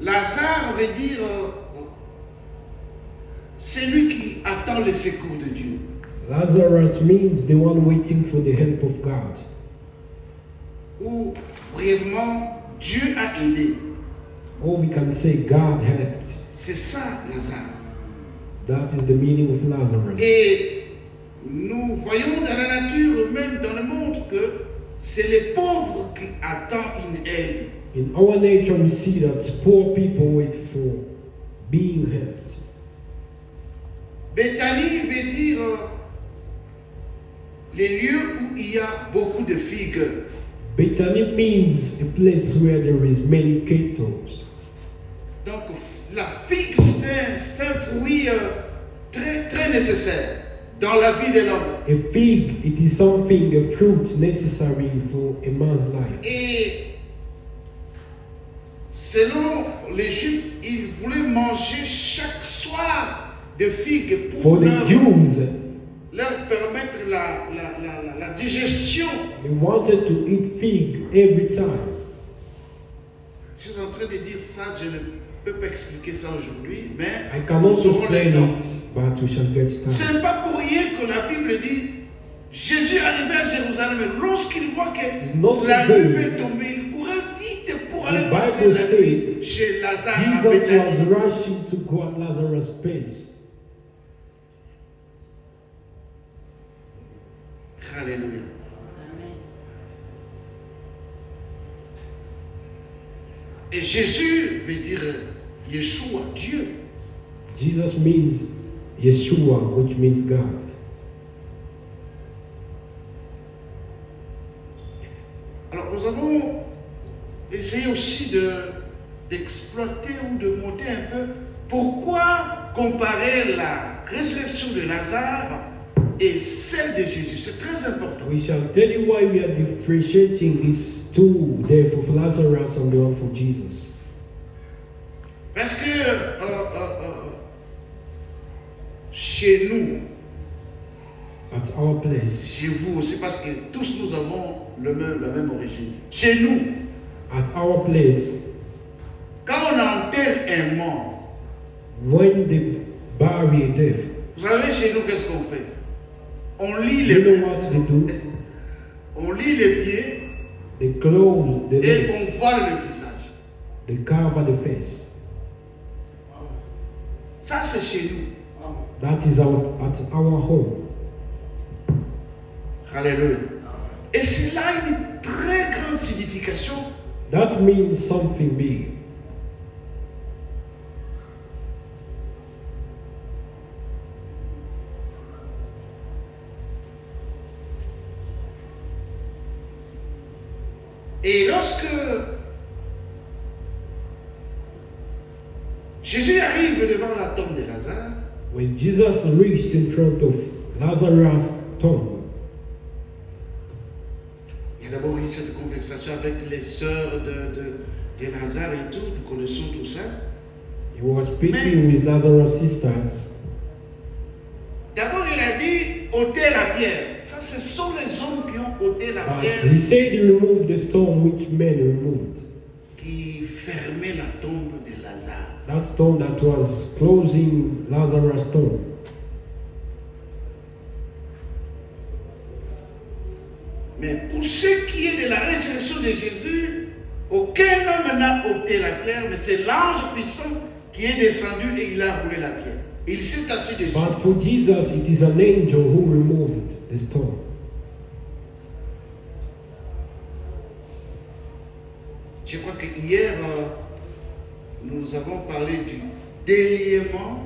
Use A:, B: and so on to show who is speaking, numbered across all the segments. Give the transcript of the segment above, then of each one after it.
A: Lazare veut dire c'est lui qui attend le secours de Dieu.
B: Lazarus means the one waiting for the help of God.
A: Ou brièvement, Dieu a aidé.
B: Or we can say God helped.
A: C'est ça, Lazare.
B: That is the meaning of Lazarus.
A: Et nous voyons dans la nature, même dans le monde, que c'est les pauvres qui attendent une aide.
B: In our nature, we see that poor people wait for being helped.
A: Bethanie veut dire les lieux où il y a beaucoup de figues.
B: Bethany means a place where there is many kettles.
A: Donc la figue, c'est un fruit très, très nécessaire dans la vie de l'homme.
B: A fig, it is something, a fruit necessary for a man's life.
A: Et selon les Juifs, ils voulaient manger chaque soir de figues pour
B: For the Jews,
A: leur permettre la digestion.
B: they wanted to eat fig every time.
A: Je suis en train de dire ça, je ne peux pas expliquer ça aujourd'hui, mais
B: I cannot
A: nous aurons
B: explain
A: le temps.
B: it, but we shall get
A: Ce
B: started.
A: n'est pas pour rien que la Bible dit Jésus arrivait à Jérusalem, et lorsqu'il voit
B: It's not
A: que la
B: today.
A: nuit est tombée, il courait vite pour aller
B: The
A: passer
B: Bible
A: la
B: says
A: nuit chez Lazare à
B: Jesus
A: Bethanie.
B: was rushing to go at Lazarus' place.
A: Alléluia. Et Jésus veut dire Yeshua, Dieu.
B: Jesus means Yeshua, which means God.
A: Alors nous avons essayé aussi d'exploiter ou de monter un peu pourquoi comparer la résurrection de Lazare et celle de Jésus. C'est très important.
B: We shall tell you why we are differentiating these two, death of Lazarus and the one for Jesus.
A: Parce que chez nous,
B: At our place,
A: chez vous aussi, parce que tous nous avons la même origine. Chez nous,
B: at our place,
A: quand on enterre un mort,
B: when they bury a death,
A: vous savez chez nous qu'est-ce qu'on fait? On lit
B: you
A: les
B: know what they do?
A: on lit les pieds
B: They close the
A: et
B: legs,
A: on voile le visage.
B: they cover the face.
A: Ça c'est chez nous.
B: That is at our home.
A: Alléluia. Et cela a une très grande signification.
B: That means something big.
A: Et lorsque Jésus arrive devant la tombe de Lazare,
B: When Jesus reached in front of Lazarus' tomb,
A: il y a d'abord eu cette conversation avec les sœurs de Lazare et tout, nous connaissons tout ça.
B: he was speaking with Lazarus' sisters.
A: D'abord, il a dit ôtez la pierre. Ça, ce sont les hommes qui ont ôté la
B: But
A: pierre,
B: he said he removed the stone which men removed.
A: qui fermait la tombe de Lazare.
B: That stone that was closing Lazarus' tomb.
A: Mais pour ce qui est de la résurrection de Jésus, aucun homme n'a ôté la pierre, mais c'est l'ange puissant qui est descendu et il a roulé la pierre. Il s'est assis dessus.
B: But for Jesus, it is an angel who removed the stone.
A: Je crois que hier, nous avons parlé du déliement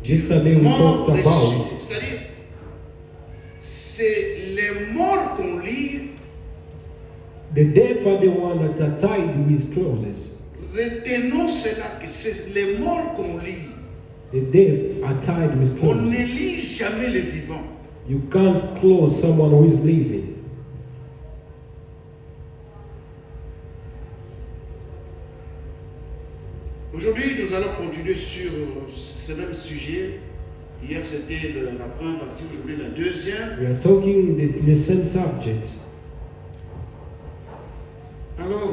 B: Yesterday we
A: mort
B: talked about
A: ressuscité. C'est-à-dire, c'est les morts qu'on lit.
B: the dead are the one that are tied with clothes.
A: Retenons cela, que c'est les morts qu'on lit.
B: The dead are tied with
A: On ne
B: clothes.
A: lit jamais les vivants.
B: You can't close someone who is living.
A: Aujourd'hui, nous allons continuer sur ce même sujet. Hier, c'était la première partie, aujourd'hui, la deuxième.
B: We are talking the same subject.
A: Alors,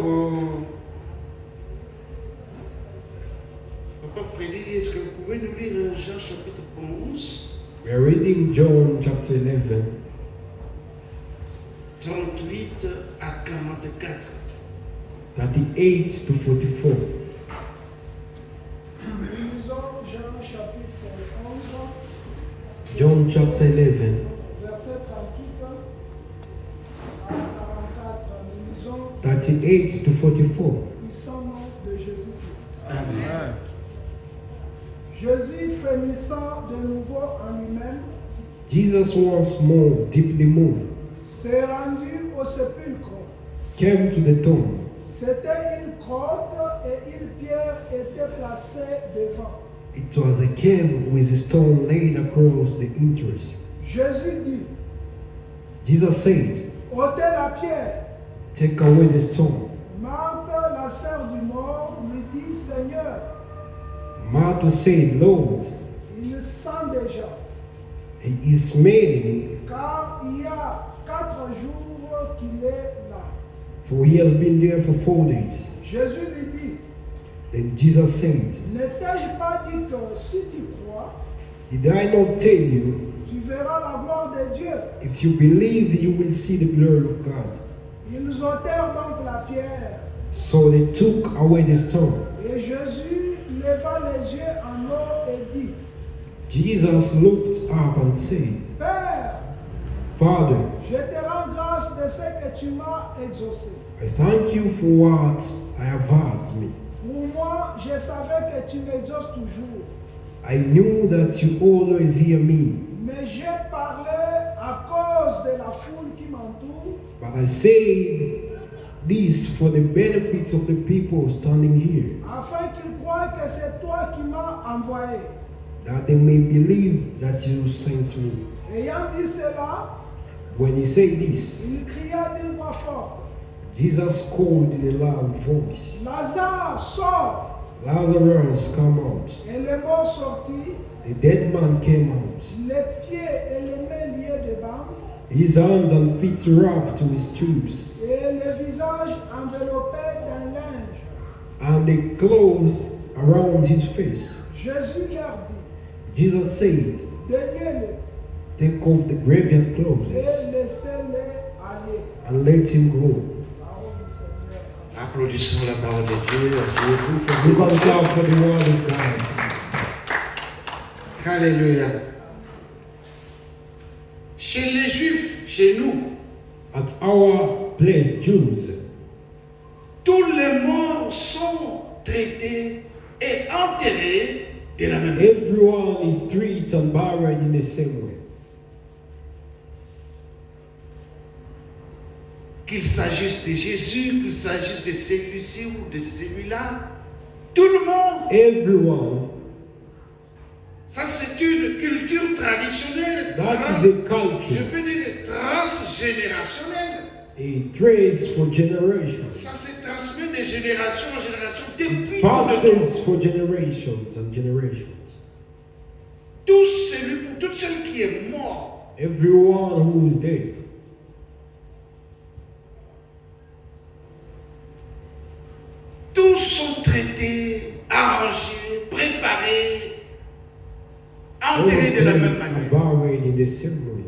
A: pouvez nous lire Jean chapitre 11,
B: We are reading John chapter 11,
A: 38 à 44.
B: 38 to 44.
C: Nous lisons Jean chapitre 11,
B: John chapter 11,
C: verset 38 à 44. Nous lisons
B: 38 to 44.
C: le puissant nom de Jésus-Christ.
A: Amen.
C: Jésus, frémissant de nouveau en lui-même,
B: Jesus, once more deeply moved,
C: s'est rendu au sépulcre.
B: came to the tomb.
C: C'était une grotte et une pierre était placée devant.
B: It was a cave with a stone laid across the entrance.
C: Jésus dit,
B: Jesus said,
C: ôtez la pierre.
B: take away the stone.
C: Marthe, la sœur du mort, lui dit, Seigneur,
B: Martha said, Lord,
C: il sent déjà,
B: he is smelling,
C: car il y a 4 jours qu'il est là.
B: for he has been there for 4 days.
C: Jésus lui dit,
B: Then Jesus said,
C: n'ai-je pas dit que si tu crois,
B: did I not tell you,
C: tu verras la gloire de Dieu?
B: if you believe, you will see the glory of God?
C: Ils ôtèrent donc la pierre.
B: So they took away the stone.
C: Et Jésus leva les yeux en haut et dit,
B: Jesus looked up and said,
C: Père,
B: Father,
C: je te rends grâce de ce que tu m'as exaucé.
B: I thank you for what I have had me.
C: Pour moi, je savais que tu m'exauces toujours.
B: I knew that you always hear me,
C: Mais j'ai parlé à cause de la foule qui m'entoure,
B: but I say this for the benefits of the people standing here,
C: afin qu'ils croient que c'est toi qui m'as envoyé.
B: that they may believe that you sent me.
C: Ayant dit cela,
B: When he said this,
C: il cria d'une voix forte,
B: Jesus called in a loud voice,
C: Lazare, sors!
B: Lazarus, come out.
C: Et le mort sortit,
B: The dead man came out,
C: les pieds et les mains liés de bandes,
B: his hands and feet wrapped with strips,
C: et le visage enveloppé d'un linge.
B: and the clothes around his face.
C: Jésus leur dit,
B: Jesus said,
C: déliez-le
B: take off the graveyard
C: et
B: clothes
C: laissez-le aller.
B: and let him go.
C: Parole du Seigneur.
A: Applaudissons la parole de Dieu. Asseyez-vous.
B: We thank God for the word of God.
A: Alléluia. Chez les Juifs, chez nous,
B: At our place, Jews,
A: tous les morts sont traités et enterrés de la même manière.
B: everyone is treated and buried in the same way.
A: Qu'il s'agisse de Jésus, qu'il s'agisse de celui-ci ou de celui-là, tout le monde.
B: Everyone,
A: Ça, c'est une culture traditionnelle,
B: that is a
A: je
B: culture,
A: peux dire transgénérationnelle.
B: a trace for generations.
A: Ça se transmet de génération en génération depuis tout le temps.
B: Passes for generations and generations.
A: Tout celui qui est mort,
B: Everyone who is dead,
A: tous sont traités, arrangés, préparés,
B: all
A: enterrés de la même
B: dead and
A: manière.
B: buried in the same way.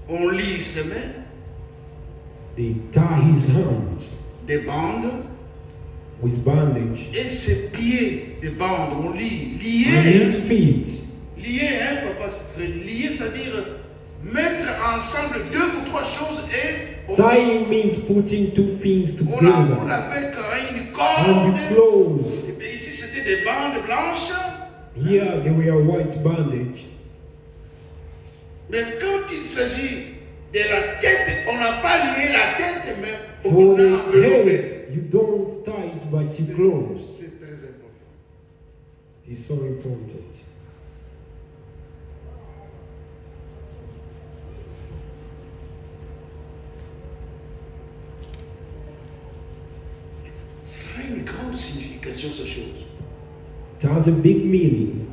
A: On lie ses mains,
B: They tie his hands
A: des bandes,
B: with bandage
A: et ses pieds, des bandes, on lie.
B: and
A: Liés,
B: his feet.
A: liés, hein, papa, liés, c'est-à-dire mettre ensemble 2 ou 3 choses et
B: Tying means putting two things
A: on
B: together.
A: avait quand une
B: And
A: corde.
B: you close.
A: Et puis ici, c'était des bandes blanches.
B: Here they wear white bandage.
A: Mais quand il s'agit de la tête, on n'a pas lié la tête, mais
B: For
A: on a
B: the
A: enveloppé.
B: head, you don't tie it, but you close.
A: C'est très important.
B: It's so important.
A: Ça a une grande signification, cette chose.
B: It has a big meaning.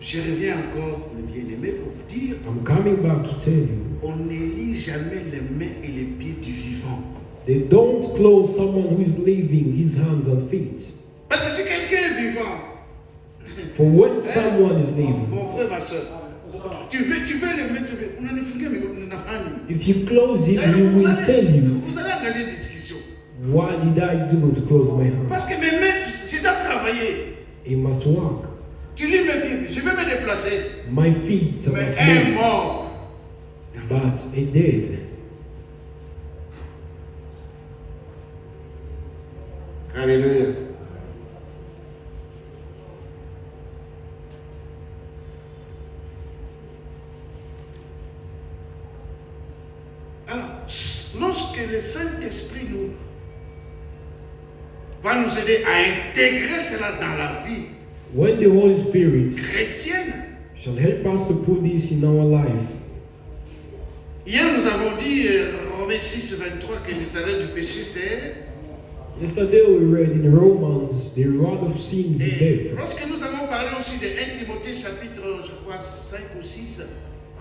A: Je reviens encore, mes bien-aimés, pour vous dire,
B: I'm coming back to tell you,
A: on ne lit jamais les mains et les pieds du vivant.
B: They don't close someone who is leaving his hands and feet.
A: Parce que si quelqu'un est vivant,
B: For when someone is leaving,
A: mon frère, ma soeur, tu veux le mettre, on en est foutu, mais on en a fini.
B: if you close him, he will tell you,
A: Vous allez engager une discussion.
B: why did I do to close my hands?
A: Parce que mes mains, je dois travailler.
B: He must walk.
A: Tu lis mes Bibles, je vais me déplacer.
B: My feet
A: Mais
B: must
A: un
B: move.
A: mort.
B: But he did.
A: Alléluia. Alors, lorsque le Saint-Esprit va nous aider à intégrer cela dans la vie
B: When the Holy Spirit
A: chrétienne,
B: shall help us to put this in our life.
A: hier nous avons dit, Romains 6, 23, que le salaire du péché c'est...
B: Yesterday we read in Romans, the reward of sins is
A: Et
B: death.
A: lorsque nous avons parlé aussi de 1 Timothée chapitre, je crois, 5 ou 6,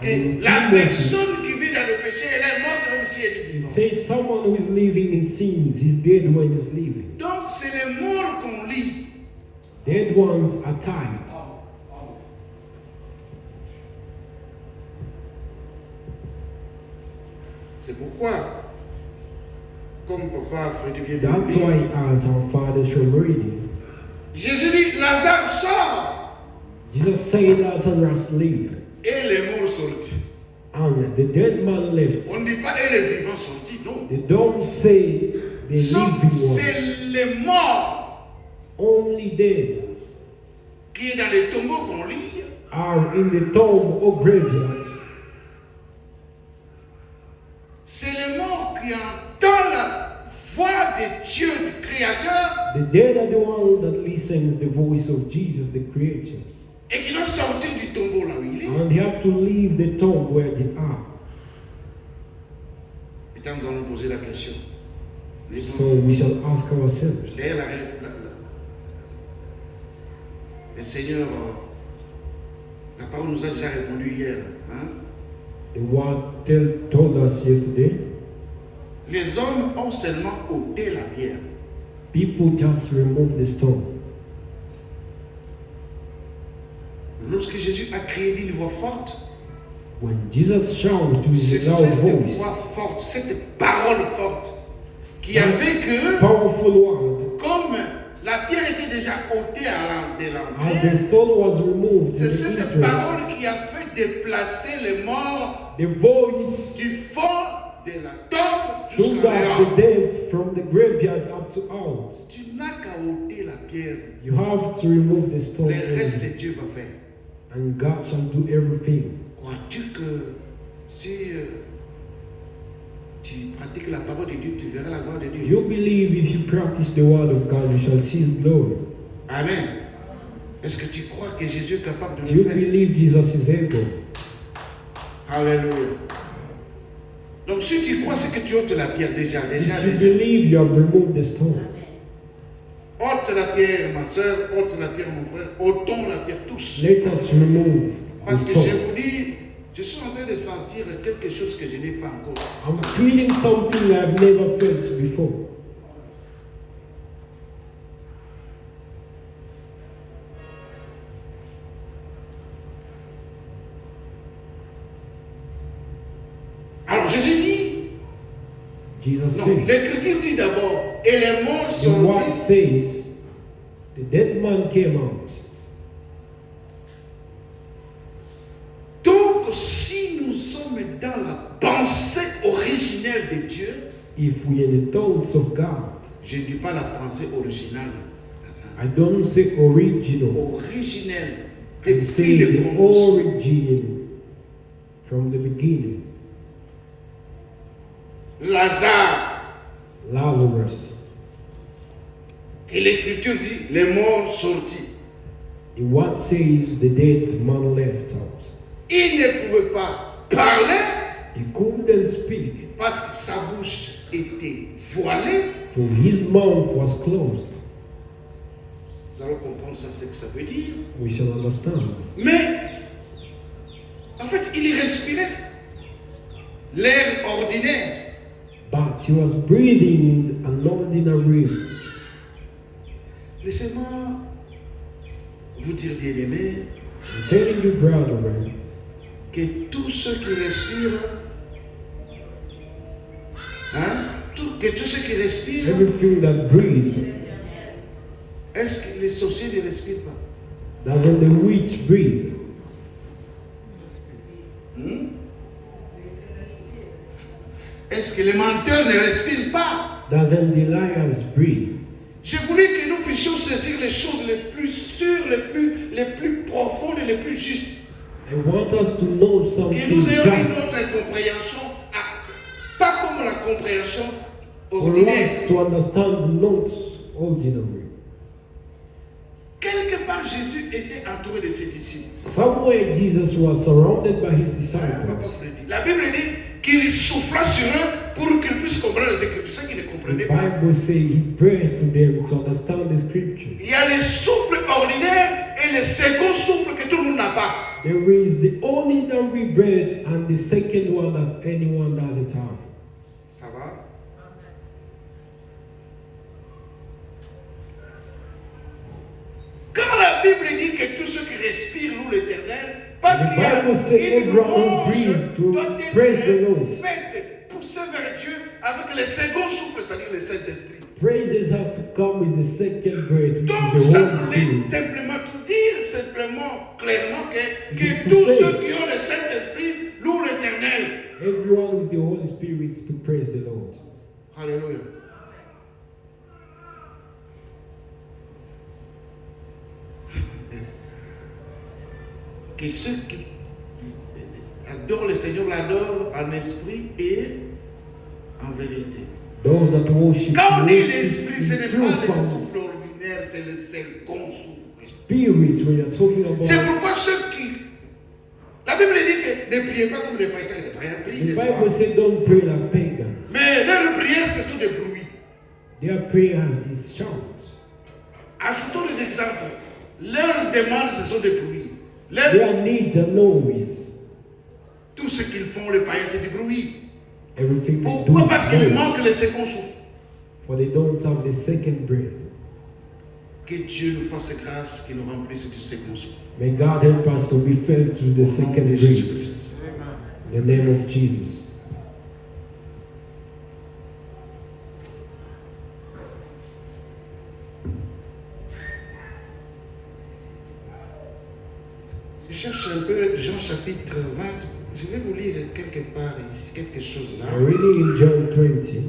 A: que
B: Amen.
A: la personne qui vit dans le péché, elle est morte même si elle est
B: It
A: vivante.
B: says someone who is living in sins is dead when he's living.
A: Donc c'est les morts qu'on lit.
B: Dead ones are tied.
A: C'est pourquoi, comme papa Freddy vient de
B: That's
A: dire,
B: why, as our father shall read it,
A: Jésus dit, Lazare sort
B: Jesus said Lazarus live,
A: et les morts sortent.
B: and the dead man left.
A: On ne dit pas et les vivants sortis, non.
B: They don't say the living
A: C'est
B: one,
A: les morts
B: only dead
A: qui est dans les tombeaux qu'on lit.
B: are in the tomb or graveyard.
A: C'est les morts qui entendent la voix de Dieu, du Créateur,
B: The dead are the one that listens the voice of Jesus, the Creator.
A: et qui doivent sortir du tombeau là où il est.
B: And they have to leave the tomb where they are.
A: Et quand nous allons poser la question,
B: So we shall ask ourselves.
A: d'ailleurs, le Seigneur, la parole nous a déjà répondu hier. Hein?
B: The word told us yesterday,
A: Les hommes ont seulement ôté la pierre.
B: people just remove the stone.
A: Lorsque Jésus a crié d'une voix forte,
B: When Jesus shouted with
A: c'est
B: a loud
A: cette
B: voice,
A: voix forte, cette parole forte, qui a fait que,
B: powerful word,
A: comme la pierre était déjà ôtée de
B: as
A: l'entrée,
B: the stone was removed
A: c'est
B: from the
A: cette
B: entrance,
A: parole qui a fait déplacer les morts
B: the voice
A: du fond de la tombe
B: stood
A: jusqu'à
B: up the
A: dehors.
B: dead from the graveyard up to out.
A: Tu n'as qu'à ôter la pierre.
B: You have to remove the stone,
A: Le reste,
B: only,
A: Dieu va faire.
B: and God shall do everything.
A: Crois-tu que si tu pratiques la parole de Dieu, tu verras la gloire de Dieu?
B: You believe if you practice the word of God, you shall see His glory.
A: Amen. Est-ce que tu crois que Jésus est capable de
B: Do you
A: le faire?
B: believe Jesus is able?
A: Alléluia. Donc si tu crois, c'est que tu ôtes la pierre déjà.
B: If you believe, you have removed the stone.
A: Ôte la pierre, ma soeur, ôte la pierre, mon frère. Ôtons la pierre tous.
B: Let us remove the
A: Parce que je
B: stone.
A: vous dis, je suis en train de sentir quelque chose que je n'ai pas encore.
B: I'm feeling something I've never felt before.
A: Alors Jésus dit,
B: Jesus
A: non,
B: said,
A: l'Écriture dit d'abord, et les morts
B: the
A: sont
B: word
A: morts.
B: says, the dead man came out.
A: Donc si nous sommes dans la pensée originelle de Dieu,
B: If we are the thoughts of God,
A: je ne dis pas la pensée originale,
B: I don't say original,
A: originelle,
B: I say
A: depuis le
B: the
A: commencement.
B: origin from the beginning.
A: Lazare,
B: Lazarus,
A: et l'Écriture dit, les morts sortis.
B: the word says the dead man left out.
A: Il ne pouvait pas parler
B: He couldn't speak,
A: parce que sa bouche était voilée.
B: for his mouth was closed.
A: Nous allons comprendre ça, ce que ça veut dire.
B: We shall understand.
A: Mais, en fait, il respirait l'air ordinaire.
B: But but he was breathing in an ordinary room.
A: Laissez-moi vous dire, bien-aimés,
B: I'm telling you, brethren,
A: que tous ceux qui respirent, que tous ceux qui respirent,
B: everything that breathes,
A: est-ce que les sorciers ne respirent pas?
B: doesn't the witch breathe?
A: Est-ce que les menteurs ne respirent pas?
B: Doesn't the liars breathe?
A: Je voulais que nous puissions saisir les choses les plus sûres, les plus profondes et les plus justes.
B: I want us to know
A: Que
B: something
A: nous ayons une
B: just
A: autre compréhension, pas comme la compréhension
B: for
A: ordinaire.
B: us to understand, not ordinary.
A: Quelque part, Jésus était entouré de ses disciples.
B: Somewhere Jesus was surrounded by his disciples.
A: La Bible dit qu'il souffla sur eux pour qu'ils puissent comprendre les Écritures. Ceux qui ne
B: The
A: comprenaient pas.
B: Bible says he breathed to them to understand the scripture.
A: Il y a les souffles ordinaires et le second souffle que tout le monde n'a pas.
B: There is the ordinary breath and the second one that anyone doesn't have.
A: Ça va? Quand la Bible dit que tous ceux qui respirent louent l'Éternel, parce
B: The
A: qu'il y a
B: Bible says
A: une
B: everyone
A: louange
B: breathe to
A: doit
B: praise the Lord.
A: être faite, poussée vers Dieu avec le second souffle, c'est-à-dire le Saint-Esprit.
B: Praises has to come with the second breath, which
A: Donc,
B: is the
A: ça
B: Holy
A: voulait
B: Spirit.
A: simplement tout dire, simplement, clairement,
B: It
A: que
B: is to
A: tous
B: say-
A: ceux qui ont le Saint-Esprit louent l'Éternel.
B: Everyone with the Holy Spirit to praise the Lord.
A: Alléluia. Que ceux qui adorent le Seigneur l'adorent en esprit et en vérité.
B: Those that worship
A: Quand on dit
B: worship
A: l'esprit, ce
B: in
A: n'est
B: true
A: pas le
B: form.
A: souffle ordinaire, c'est le second souffle.
B: Spirit, when you're talking about
A: C'est pourquoi ceux qui... La Bible dit que ne priez pas comme les païens, les païens prient,
B: the
A: n'est-ce pas?
B: Bible says don't pray like pagans.
A: Mais leurs prières, ce sont des bruits.
B: Their prayers is shouts.
A: Ajoutons des exemples. Leurs demandes, ce sont des bruits.
B: Their need a noise.
A: Tout ce qu'ils font, les païens, c'est des bruits.
B: Everything they do
A: Pourquoi? Parce qu'il
B: is noise.
A: manque le second souffle.
B: For they don't have the second breath.
A: Que Dieu nous fasse grâce, qu'il nous remplisse du second souffle.
B: May God help us to be filled with the
A: Au nom
B: second
A: de
B: breath.
A: Jésus-Christ.
B: In the name of Jesus.
A: Je cherche un peu Jean chapitre 20. Je vais vous lire quelque part ici, quelque chose là.
B: I'm reading in John 20.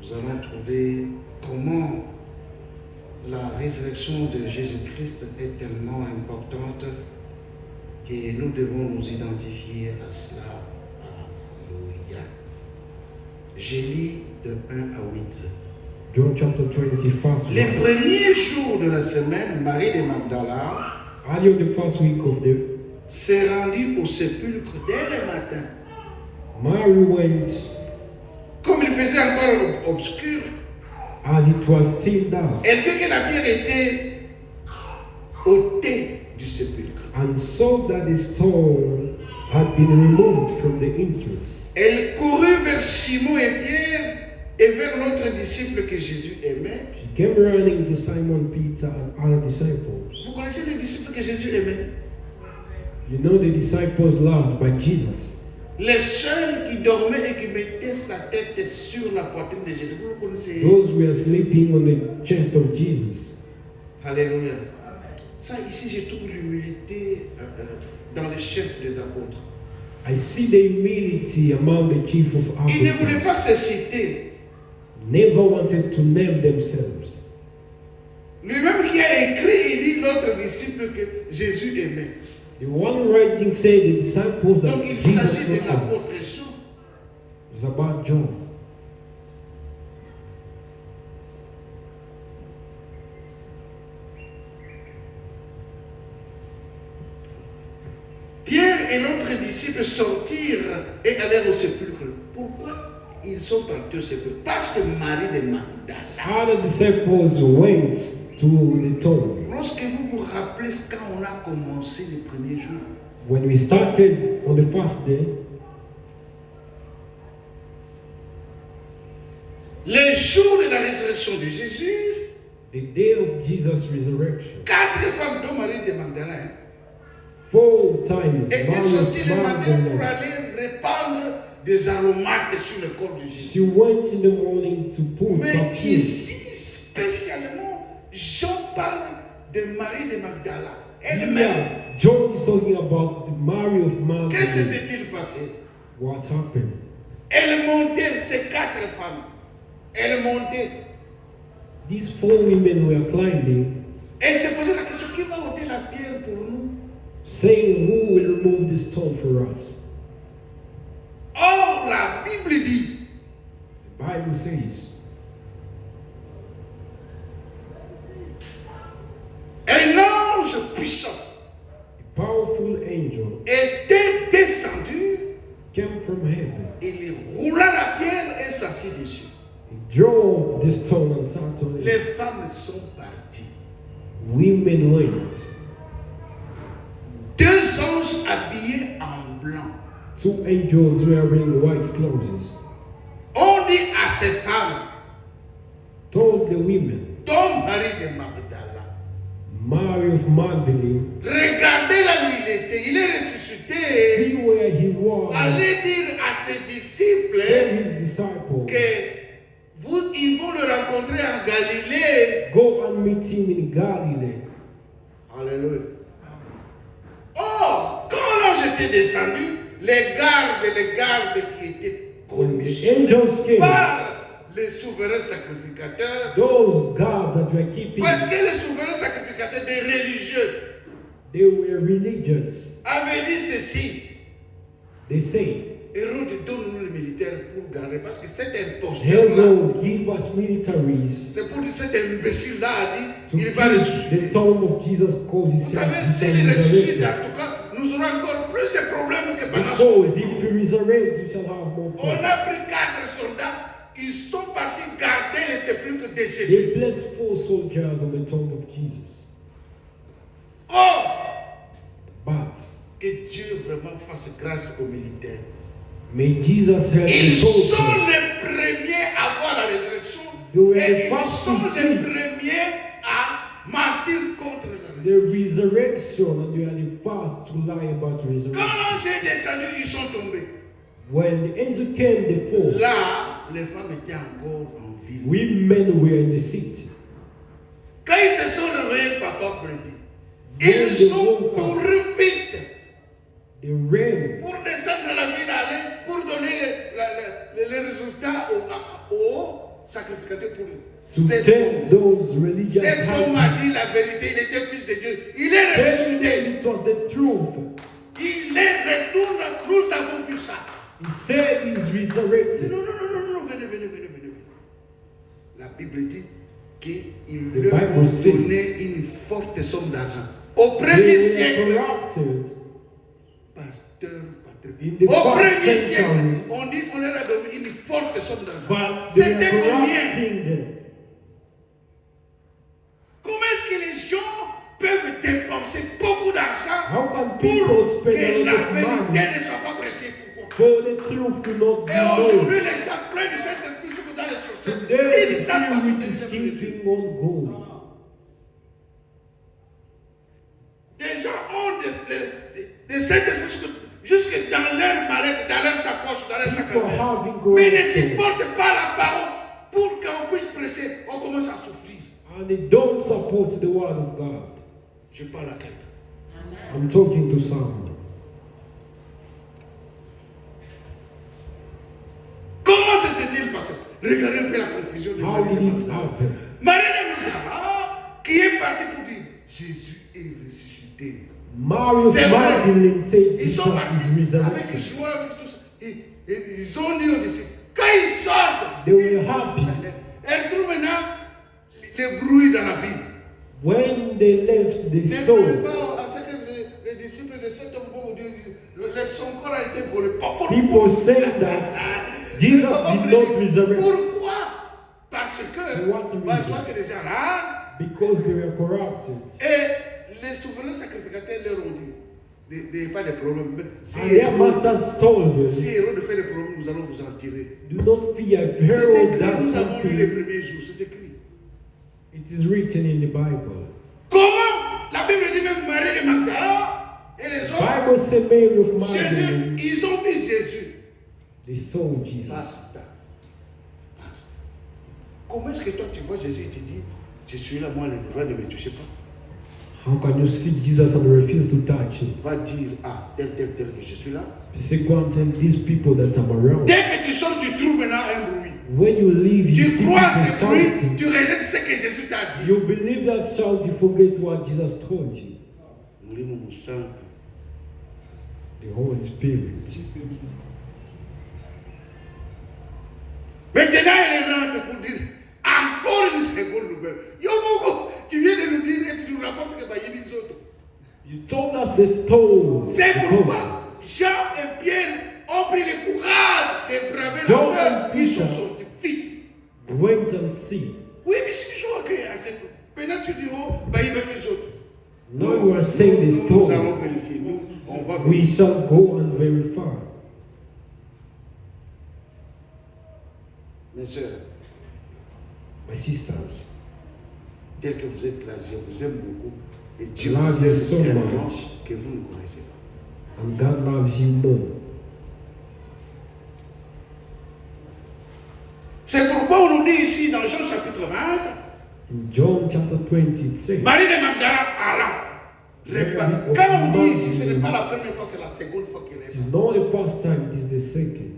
A: Nous allons trouver comment la résurrection de Jésus-Christ est tellement importante que nous devons nous identifier à cela. Alléluia. Je lis de 1 à 8.
B: John chapter 25.
A: Les
B: verse.
A: premiers jours de la semaine, Marie de Magdala
B: Early on the first week of the
A: s'est rendue au sépulcre dès le matin.
B: Mary went
A: Comme il faisait encore obscur,
B: as it was still dark
A: elle vit que la pierre était ôtée du sépulcre.
B: and saw that the stone had been removed from the entrance.
A: Elle courut vers Simon et Pierre et vers l'autre disciple que Jésus aimait.
B: She came running to Simon Peter and other disciples.
A: Vous connaissez les disciples que Jésus aimait?
B: You know the disciples loved by Jesus.
A: Les seuls qui dormaient et qui mettaient sa tête sur la poitrine de Jésus. Vous le connaissez?
B: Those who were sleeping on the chest of Jesus.
A: Alléluia. Ça, ici, je trouve l'humilité dans les chefs des apôtres.
B: I see the humility among the chief of
A: Ils ne voulaient pas
B: apostles.
A: se citer.
B: Never wanted to name themselves.
A: Lui-même qui a écrit, il dit l'autre disciple que Jésus aimait.
B: The one writing said the disciples that
A: Donc il
B: Jesus
A: s'agit de
B: loved.
A: l'apôtre Jean.
B: It's about John.
A: Pierre et l'autre disciple sortirent et allèrent au sépulcre. Pourquoi ils sont partis au sépulcre? Parce que Marie de Magdala.
B: Other disciples went to the tomb.
A: Lorsque vous vous rappelez quand on a commencé les premiers jours,
B: When we started on the first day,
A: le jour de la résurrection de Jésus,
B: the day of Jesus' resurrection,
A: 4 femmes, dont Marie de Magdala,
B: 4 times
A: étaient
B: Mary
A: sorties
B: of
A: le matin pour
B: Magdalene,
A: aller répandre des aromates sur le corps de Jésus.
B: she went in the morning to put
A: Mais
B: perfume.
A: ici, spécialement, Jean parle de Marie de Magdala elle-même.
B: Yeah, John is talking about Mary of
A: Que
B: Magdalene.
A: s'était-il passé?
B: What happened?
A: Elle montait, ces 4 femmes, elles montaient.
B: These 4 women were climbing,
A: Elle se posait la question, qui va ôter la pierre pour nous?
B: saying, "Who will remove the stone for us?"
A: Or, la Bible dit,
B: The Bible says,
A: un ange puissant
B: a powerful angel
A: était descendu,
B: came from heaven.
A: il roula la pierre et s'assit dessus.
B: He drove the stone and sat on
A: Les
B: it.
A: femmes sont parties.
B: Women went.
A: 2 anges habillés en blanc.
B: 2 angels wearing white clothes
A: On dit à ces femmes,
B: told the women,
A: dont Marie de Magdala,
B: Mary of Magdalene,
A: regardez là où il était, il est ressuscité.
B: see where he was.
A: Allez dire à ses disciples
B: Tell his disciples,
A: ils vont le rencontrer en Galilée.
B: go and meet him in Galilee.
A: Alléluia. Oh, quand l'ange était descendu, les gardes qui étaient
B: When the
A: commissionnés
B: angels came,
A: par les souverains sacrificateurs,
B: those guards that were keeping,
A: parce que les souverains sacrificateurs des religieux
B: they were religious.
A: avaient dit ceci:
B: They say,
A: Hérode, donne-nous les militaires pour garder, parce que cet imposteur-là,
B: Herod, give us militaries
A: c'est pour dire cet imbécile-là a dit,
B: to
A: il va
B: keep
A: ressusciter.
B: the tomb of Jesus cause he
A: Vous
B: said,
A: savez,
B: he
A: s'il
B: shall
A: ressuscite,
B: resurrect.
A: en tout cas, nous aurons encore plus de problèmes que pendant son.
B: Because if he resurrects, we shall have more
A: On
B: problems.
A: a pris 4 soldats, ils sont partis garder les sépulcres de
B: They
A: Jésus.
B: blessed 4 soldiers on the tomb of Jesus.
A: Oh,
B: But
A: que Dieu vraiment fasse grâce aux militaires.
B: may Jesus help the
A: Ils sont
B: soldiers.
A: les premiers à voir la résurrection
B: They were
A: et
B: the
A: ils
B: first
A: sont
B: to
A: les
B: see
A: premiers à mentir contre la résurrection.
B: the resurrection, and they are the first to lie about
A: Quand
B: resurrection.
A: l'ange est descendu, ils sont tombés.
B: When the angel came, they fall.
A: Là, les femmes étaient encore en ville.
B: Women were in the city.
A: Quand ils se sont réveillés, Papa Freddy,
B: When
A: ils
B: they
A: sont
B: woke up,
A: courus vite
B: they ran
A: pour descendre dans la ville, aller pour donner les résultats aux sacrificateurs pour
B: to
A: cet
B: tell
A: homme.
B: those religious
A: Cet homme a
B: hypocrites.
A: dit la vérité, il était fils de Dieu. Il est
B: Tell
A: ressuscité.
B: them it was the truth.
A: Il est retourné. Nous avons vu ça.
B: He said he's resurrected.
A: Non, venez. La Bible dit qu'il
B: The
A: leur a
B: Bible says
A: donné une forte somme d'argent. Au
B: They
A: premier
B: were
A: siècle,
B: corrupted.
A: pasteur,
B: In the
A: au
B: first
A: premier
B: century.
A: siècle, on dit qu'on leur a donné une forte somme d'argent.
B: But they
A: C'était
B: were
A: combien?
B: corrupting them.
A: Comment est-ce que les gens peuvent dépenser beaucoup d'argent
B: How can
A: pour
B: people spend a
A: que
B: lot
A: la
B: of
A: vérité
B: money
A: ne soit pas prêchée? Pourquoi?
B: for the truth to not be
A: Et aujourd'hui,
B: known?
A: les gens pleins du Saint-Esprit sont dans les chaussettes.
B: Today,
A: Ils
B: the
A: ne savent pas ce
B: spirit
A: que
B: is
A: c'est.
B: keeping on going.
A: Des gens ont des Saint-Esprit jusque dans leur mallette, dans leur sacoche, dans leur sac
B: People
A: à main.
B: having
A: Mais ils ne
B: corruption,
A: supportent pas la parole pour qu'on puisse prêcher. On commence à souffrir.
B: and they don't support the word of God.
A: Je parle à quelqu'un.
B: I'm talking to someone.
A: Comment s'était-il passé? Regardez un peu la confusion de
B: How
A: Marie.
B: did it happen?
A: Marie de Magdala, qui est partie pour dire Jésus est ressuscité.
B: Mary of
A: C'est vrai.
B: Magdalene said
A: Ils
B: Jesus
A: sont partis
B: is
A: avec
B: resurrected.
A: joie, avec tout ça. Et ils ont dit aux disciples, quand ils sortent,
B: They were happy.
A: elles trouvent maintenant les bruits dans la ville.
B: When they left, they
A: Ne
B: saw
A: croyez pas à ce que les disciples de cet homme vont vous dire, son corps a été volé.
B: people say that Jesus did not resurrect
A: Pourquoi? Parce que,
B: For what reason?
A: soit que les gens là,
B: because they were corrupted.
A: et les souverains sacrificateurs leur ont dit, Pas de problème. Si
B: And their masters told them,
A: si Hérode fait des problèmes, nous allons vous en tirer.
B: do not fear.
A: C'est
B: Herod
A: écrit,
B: does
A: nous avons lu les
B: something.
A: premiers jours, c'est écrit.
B: It is written in the Bible.
A: Comment la Bible dit même Marie de Magdala et les
B: The
A: autres,
B: Bible said Mary of
A: Jésus,
B: Magdalene,
A: ils ont vu Jésus.
B: they saw Jesus.
A: Basta. Basta. Comment est-ce que toi tu vois Jésus et tu dis, je suis là, moi, le droit ne me touchez pas.
B: How can you see Jesus and refuse to touch him?
A: Va dire à tel que je suis là.
B: You say, go and tell these people that I'm around.
A: Dès que tu sors, tu trouves maintenant un bruit.
B: When you leave, you
A: Tu
B: see
A: crois
B: people
A: ce bruit,
B: shouting.
A: tu rejettes ce que Jésus t'a dit.
B: You believe that shout, you forget what Jesus told you.
A: Nous lisons mon sang.
B: The Holy Spirit.
A: Maintenant, il rentre pour dire encore une seconde nouvelle. Yo, Mogo, tu viens de nous dire et tu nous rapportes que Baye les autres.
B: You told us the story.
A: C'est
B: the
A: pourquoi
B: goat.
A: Jean et Pierre ont pris le courage de braver la
B: John
A: peur.
B: and
A: Ils sont
B: Peter.
A: sortis vite.
B: Wait and see.
A: Oui, mais si tu joues à cette. Maintenant, tu dis, oh, Baye les autres.
B: Now you are saying the
A: Nous
B: story.
A: allons vérifier. Nous, on va
B: We
A: vérifier.
B: shall go and verify.
A: Mes soeurs,
B: My sisters,
A: tel que vous êtes là, je vous aime beaucoup. Et Dieu
B: Love
A: vous
B: you
A: aime
B: so
A: tellement
B: much.
A: que vous ne connaissez pas.
B: and God loves you more.
A: C'est pourquoi on nous dit ici dans Jean chapitre 20,
B: In John chapter 20, it says,
A: Marie de Magdala alla. Quand on dit ici, ce n'est pas la première fois, c'est la seconde fois qu'il
B: it
A: est.
B: is not the first time, it is the second.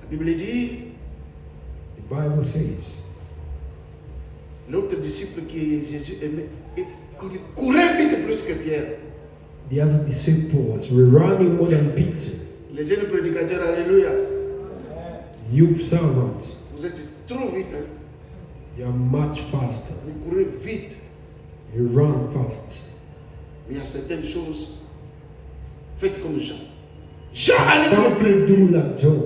A: La Bible dit,
B: The Bible says,
A: l'autre disciple qui Jésus aimait, il courait vite plus que Pierre.
B: the other disciples were running more than Peter.
A: Les jeunes prédicateurs, alléluia,
B: You servants,
A: vous êtes trop vite. Hein?
B: you are much faster.
A: Vous courez vite.
B: You run fast.
A: Mais il y a certaines choses, faites comme Jean. Jean allait dans le
B: Some people
A: premier.
B: do like John.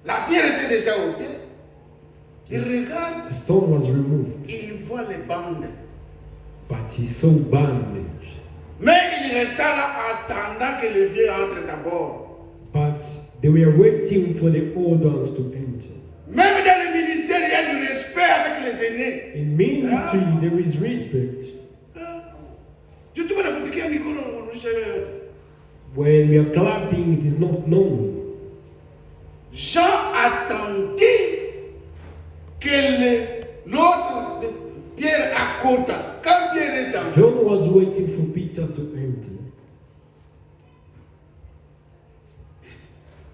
A: La pierre était déjà ôtée. Il regarde,
B: The stone was removed,
A: il voit les bandes.
B: but he saw bandage.
A: Mais il resta là attendant que le vieux entre d'abord.
B: But they were waiting for the old ones to enter.
A: Même dans le ministère, il y a du respect avec les aînés.
B: In ministry, there is respect.
A: Je te vois compliquer un micro.
B: When we are clapping, it is not known.
A: Jean attendit que l'autre, Pierre, accota. Quand Pierre est dans
B: John was waiting for Peter to enter.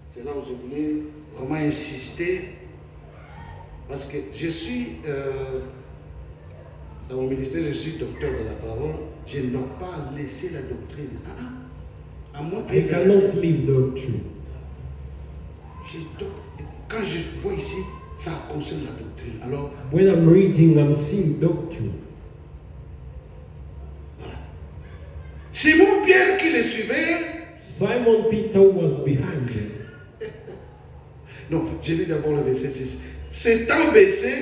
A: c'est là où je voulais vraiment insister. Parce que je suis, dans mon ministère, je suis docteur de la parole. Je ne dois pas laisser la doctrine. À moins que
B: I cannot leave doctrine.
A: quand je vois ici, ça concerne la doctrine. Alors,
B: When I'm reading, I'm seeing doctrine.
A: Simon Pierre qui le suivait,
B: Simon Peter was behind him.
A: non, je lis d'abord le verset 6. S'étant baissé,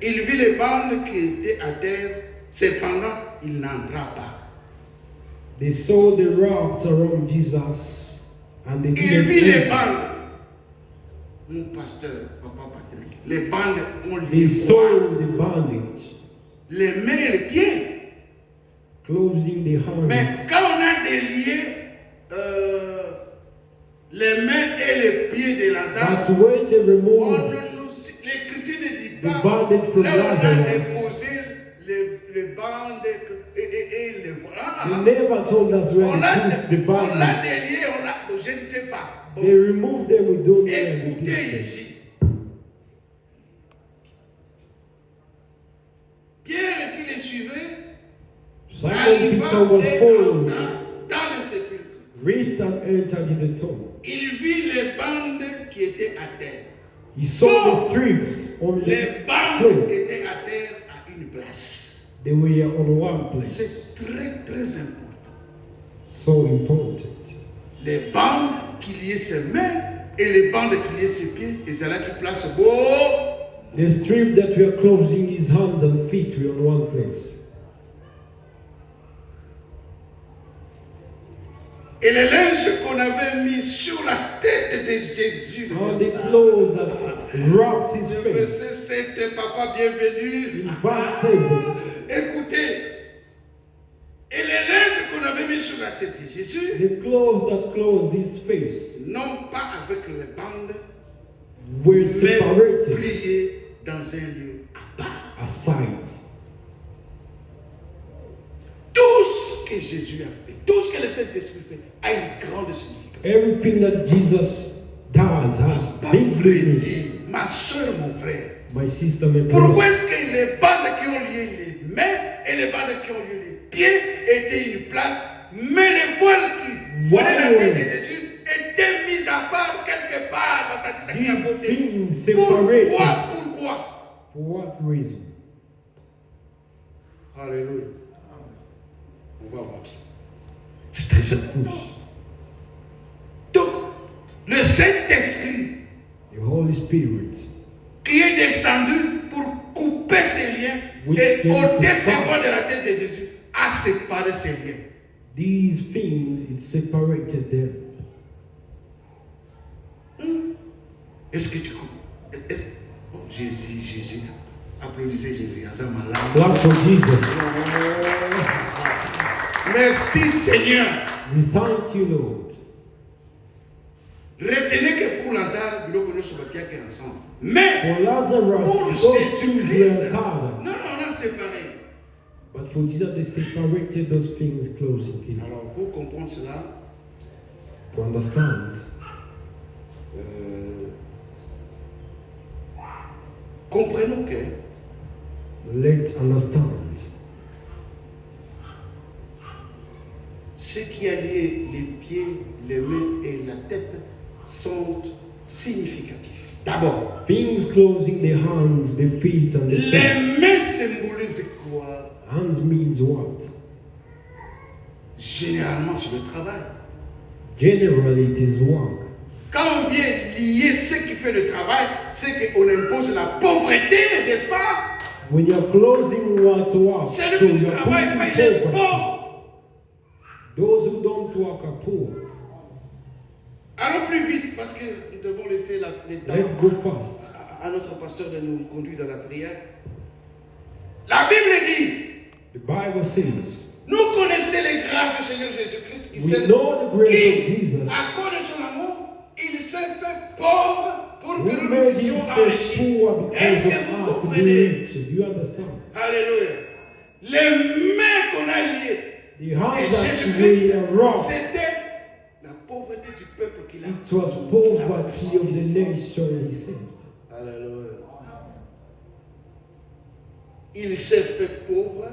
A: il vit les bandes qui étaient à terre, cependant, il n'entra pas.
B: They saw the ropes around Jesus and they
A: Il vit les
B: didn't enter.
A: bandes. Mon pasteur, papa Patrick, les bandes ont
B: They
A: lié
B: saw the bandage,
A: les mains et les pieds.
B: closing the
A: Mais
B: hands.
A: quand on a délié les mains et les pieds de Lazare,
B: But when they
A: on ne
B: removed
A: l'Écriture ne dit
B: the
A: pas
B: bandage from
A: là on a
B: Lazarus,
A: déposé les bandes et les voilà.
B: they never told us where
A: On
B: they put the
A: l'a
B: bandage.
A: délié, je ne sais pas. Bon,
B: They removed them, we don't know where they put
A: écoutez
B: them.
A: ici. Pierre qui les suivait,
B: Simon
A: arriva
B: Peter was
A: et
B: following,
A: entra dans le sépulcre.
B: reached and entered in the tomb.
A: Il vit les bandes qui étaient à terre.
B: He saw the strips on
A: Les
B: the
A: bandes
B: floor.
A: étaient à terre à une place.
B: They were on one place.
A: C'est très très important.
B: So important.
A: Les bandes qui liaient ses mains et les bandes qui liaient ses pieds, et c'est là qu'il place beau
B: The strip that we are closing his hands and feet we are in one place.
A: Et les linges qu'on avait mis sur la tête de Jésus.
B: All the clothes that wrapped his face.
A: Verset 7, papa bienvenu.
B: In verse 7,
A: Écoutez. Et les linges qu'on avait mis sur la tête de Jésus.
B: the clothes that closed his face
A: Non pas avec les bandes,
B: were
A: mais
B: separated
A: pliés dans un lieu à part.
B: aside.
A: Tout ce que Jésus a fait, tout ce que le Saint-Esprit fait, a une grande signification.
B: Everything that Jesus does has
A: Pas
B: big
A: vrai
B: meaning.
A: dire, ma soeur, mon frère.
B: My sister, my
A: Pourquoi
B: brother.
A: est-ce que les bandes qui ont lié les mains et les bandes qui ont lié les pieds étaient une place, mais les voiles qui voilaient la tête de Jésus étaient mises à part quelque part dans sa
B: These
A: sacralité.
B: things separated.
A: Pourquoi?
B: For what reason?
A: Alléluia. On va voir ça. C'est très important. Donc, le Saint-Esprit
B: The Holy Spirit,
A: qui est descendu pour couper ses liens
B: Which
A: et
B: came to
A: ôter ses
B: part.
A: voies de la tête de Jésus, a séparé ses liens.
B: these things, it separated them.
A: Est-ce que tu comprends? Oh, Jésus. Applaudissez Jésus.
B: Clap for Jesus.
A: Merci Seigneur.
B: We thank you, Lord.
A: Retenez que pour Lazare, nous connaissons ensemble. Mais
B: For Lazarus,
A: pour
B: those things
A: Jésus-Christ,
B: were covered.
A: non, on a séparé.
B: But for Jesus, they separated those things closing him.
A: Alors, pour comprendre cela,
B: To understand,
A: comprenons que
B: let's understand.
A: ce qui a lié les pieds, les mains et la tête sont significatifs. D'abord,
B: Things closing the hands, the feet, and the face.
A: les mains symbolisent quoi?
B: Hands means what?
A: Généralement sur le travail.
B: Generally, it is work.
A: Quand on vient lier ce qui fait le travail, c'est qu'on impose la pauvreté, n'est-ce pas?
B: When you're closing what's work, so
A: Celui qui ne
B: you're
A: travaille pas,
B: putting
A: il est
B: poverty.
A: pauvre.
B: Those who don't work are poor.
A: Allons plus vite parce que nous devons laisser les
B: Let's
A: temps
B: go fast.
A: à notre pasteur de nous conduire dans la prière. La Bible dit,
B: The Bible says,
A: nous connaissons les grâces du Seigneur Jésus-Christ
B: we know the grace of
A: qui,
B: Jesus,
A: à cause de son amour, il s'est fait pauvre pour que
B: who
A: nous
B: made
A: puissions
B: himself
A: enrichir.
B: poor
A: Est-ce
B: because
A: que
B: of
A: vous
B: us to be
A: comprenez?
B: rich. You understand?
A: Alléluia. Les mains qu'on a liées
B: The hands
A: et
B: that
A: Jésus-Christ,
B: were robbed,
A: c'était la pauvreté du peuple qu'il a.
B: it was poverty of the nation he saved.
A: Alléluia. Il s'est fait pauvre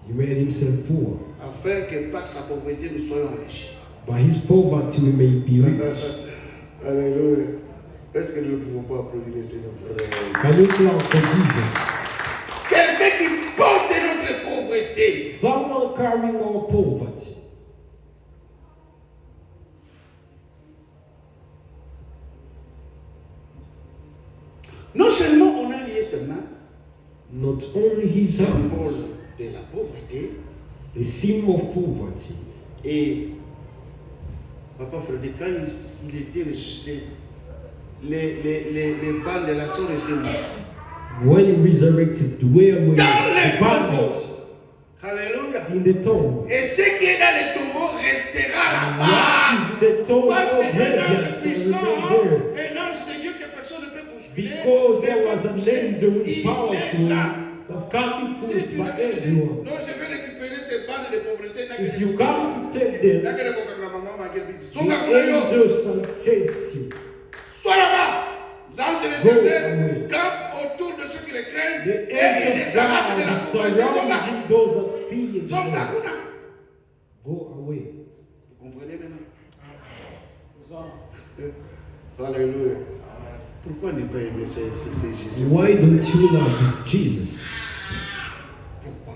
B: He made himself poor.
A: afin que par sa pauvreté nous soyons riches.
B: By his poverty we may be rich.
A: Alléluia. Est-ce que nous ne pouvons pas applaudir le Seigneur, frère?
B: Can you clap for Jesus?
A: Quelqu'un qui porte notre pauvreté.
B: Someone carrying our poverty.
A: Non seulement on a lié ses mains,
B: Not only his
A: symbole
B: hands,
A: de la pauvreté,
B: the symbol of poverty.
A: et Papa Frédéric, quand il était ressuscité, les bandes de la sont restées mortes.
B: When he resurrected, where were
A: Dans les
B: the bandits?
A: tombeaux. Alléluia.
B: In the tomb.
A: Et ce qui est dans les tombeaux restera là-bas.
B: What is the tomb
A: Parce
B: of
A: qu'un ange
B: graveyard?
A: puissant,
B: So remain there.
A: un ange de Dieu que personne ne peut bousculer,
B: Because there
A: n'est
B: was
A: pas
B: an
A: poussé.
B: angel who is
A: Il est
B: powerful
A: là.
B: that can't be
A: Si
B: pushed
A: tu
B: by
A: veux dire,
B: everyone.
A: non, je vais récupérer ces bandes de pauvreté.
B: If you can't take them,
A: N'a que de coca, la maman m'a dit,
B: the
A: Zonga Kunayo,
B: angels shall chase you.
A: sois là-bas. L'ange de
B: Go
A: l'éternel
B: away.
A: campe autour de ceux qui le craignent
B: The
A: et il
B: angel
A: les
B: of
A: arrache de
B: God
A: la
B: is
A: pauvreté. Zonga,
B: surrounding those that fear
A: Zonga
B: him.
A: Kuna.
B: Go away.
A: Vous comprenez maintenant? Alléluia. Pourquoi ne pas aimer ces Jésus?
B: Why don't you love this Jesus?
A: Pourquoi?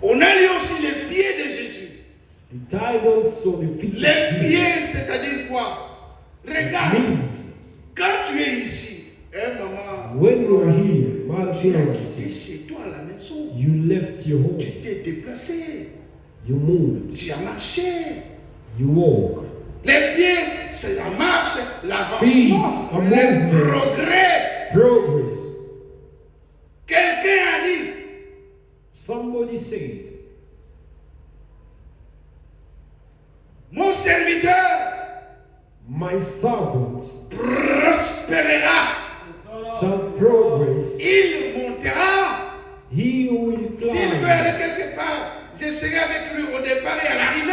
A: On a lu aussi les pieds de Jésus.
B: The titles on the feet of
A: Les
B: Jesus
A: pieds, c'est-à-dire quoi? Regarde,
B: means
A: quand tu es ici, maman,
B: When you are here, Mother
A: tu as
B: Pharaoh
A: quitté
B: said,
A: chez toi à la maison.
B: you left your home,
A: Tu t'es déplacé.
B: you moved,
A: Tu as marché.
B: you walk.
A: Les pieds, c'est la marche, l'avancement,
B: Feet are
A: le
B: movements.
A: progrès.
B: Progress.
A: Quelqu'un a dit,
B: Somebody said,
A: mon serviteur
B: my servant
A: prospérera.
B: shall progress,
A: Il montera.
B: he will
A: S'il veut
B: climb.
A: aller quelque part, je serai avec lui au départ et à l'arrivée.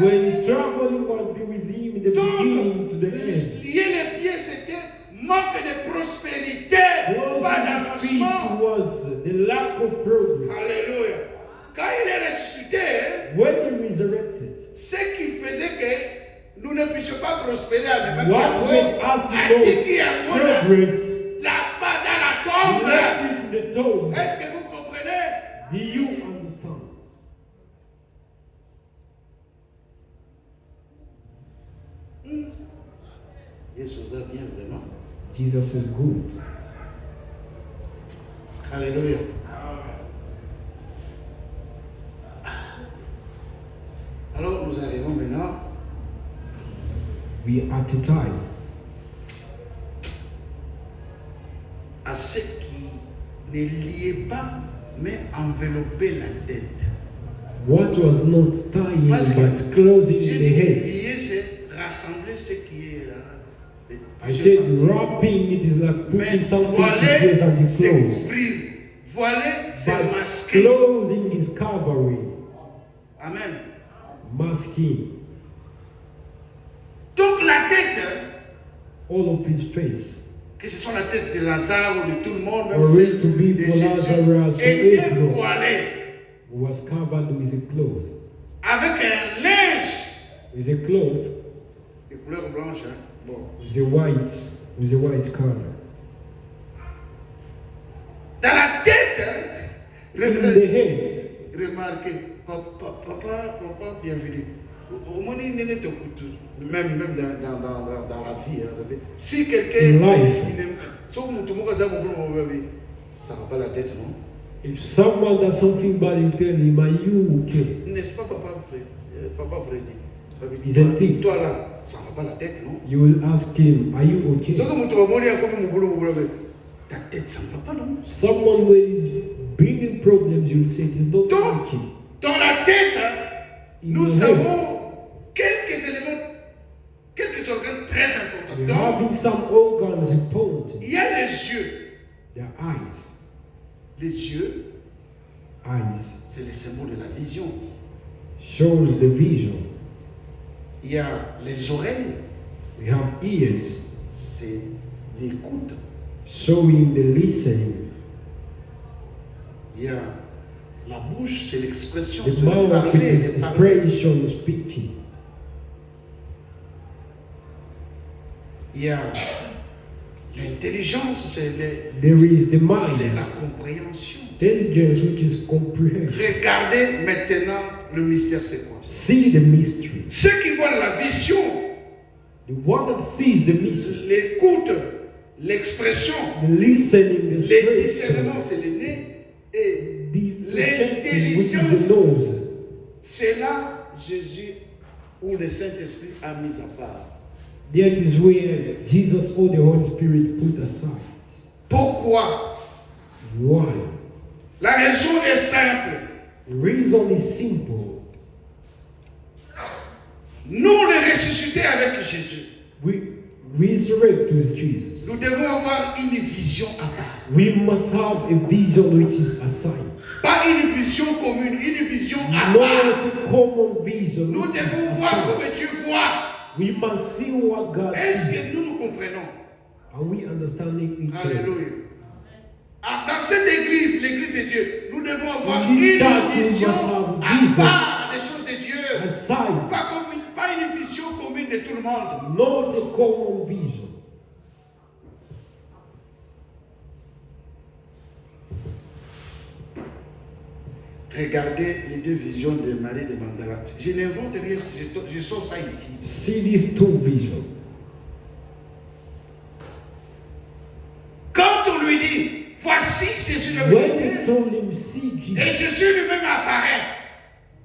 B: When he's traveling, I'll be with him in the beginning to
A: Donc,
B: the end.
A: lier les pieds, c'était manque de prospérité,
B: Closing
A: pas
B: his feet
A: d'avancement.
B: was the lack of progress.
A: Alléluia. Quand il est ressuscité,
B: When he resurrected,
A: ce qui faisait que nous ne puissions pas prospérer à même
B: what made us most progress,
A: là-bas dans la
B: he
A: tombe.
B: left it in the tomb.
A: Est-ce que vous comprenez?
B: Do you understand?
A: Jésus est bien vraiment.
B: Jesus is good.
A: Alléluia. Alors nous arrivons maintenant
B: We are at a time
A: à ce qui ne liait pas, mais enveloppait la tête.
B: what was not tying
A: Parce que
B: but closing
A: j'ai
B: the
A: dit que
B: head.
A: lier, c'est rassembler ce qui est
B: I said wrapping it is like
A: mais
B: putting something
A: voiler,
B: together and
A: c'est
B: close.
A: couvrir. Voiler, c'est
B: But
A: masquer.
B: clothing is covering,
A: Amen.
B: masking.
A: Donc la tête,
B: All of his face,
A: que ce soit la tête de Lazare ou de tout le monde, même
B: or
A: celle
B: it to be
A: de
B: for
A: Jésus,
B: Lazarus, for
A: était
B: everyone,
A: voilée
B: was covered with a cloth.
A: avec un linge
B: With a cloth,
A: de couleur blanche. Hein? Bon.
B: with a white color.
A: Dans la tête,
B: In the head,
A: remarquez, papa, bienvenue. Au moins, il n'est pas tout. Même dans la vie. Hein. Si quelqu'un.
B: In life.
A: Sauf que tout le monde a ça, ça va pas la tête, non?
B: if someone does something bad, you tell him, are you okay?
A: N'est-ce pas, papa Freddy?
B: Isn't it?
A: Toi là, ça va pas la tête, non?
B: You will ask him, are you okay?
A: Sauf que tu vas mourir comme mon boulot, ta tête, ça ne va pas, non?
B: Someone who is bringing problems, you will say, it is not
A: Donc,
B: okay.
A: dans la tête,
B: In
A: nous
B: your head,
A: avons quelques éléments, quelques organes très importants.
B: we're
A: Donc,
B: having some organs important.
A: il y a les yeux.
B: Their eyes.
A: Les yeux,
B: Eyes
A: c'est le symbole de la vision.
B: shows the vision.
A: Il y a les oreilles,
B: We have ears
A: c'est l'écoute.
B: showing the listening.
A: Il y a la bouche, c'est l'expression,
B: The
A: c'est le
B: mouth
A: parler,
B: is
A: le parler.
B: expression speaking.
A: Il y a l'intelligence, c'est
B: There is the
A: c'est la
B: mind.
A: compréhension.
B: Intelligence, which is comprehension.
A: Regardez maintenant le mystère, c'est quoi?
B: See the mystery.
A: Ceux qui voient la vision,
B: The one that sees the mystery.
A: l'écoute, l'expression,
B: The listening, the
A: les discernements,
B: expression.
A: c'est le nez, et
B: Differentiating, which is the
A: l'intelligence.
B: nose.
A: C'est là Jésus ou le Saint-Esprit a mis à part.
B: That is where Jesus or the Holy Spirit put aside.
A: Pourquoi?
B: Why?
A: La raison est simple.
B: The reason is simple.
A: Nous les ressuscités avec Jésus,
B: We resurrect with Jesus.
A: nous devons avoir une vision à part.
B: We must have a vision which is aside.
A: Pas une vision commune, une vision à part.
B: Not a common vision.
A: Nous
B: which is
A: devons voir
B: aside.
A: comme Dieu voit.
B: We must see what God
A: Est-ce
B: sees.
A: que nous comprenons?
B: Are we understanding it?
A: Alléluia. Ah, dans cette église, l'église de Dieu, nous devons avoir
B: In
A: une
B: this church, we
A: vision
B: must have
A: à
B: vision.
A: part des choses de Dieu.
B: Aside.
A: Pas une vision commune de tout le monde.
B: Not a common vision.
A: Regardez les deux visions de Marie de Magdala. Je n'invente rien, je sors ça ici.
B: See these two visions. see
A: Et
B: Jesus,
A: Jésus lui-même apparaît.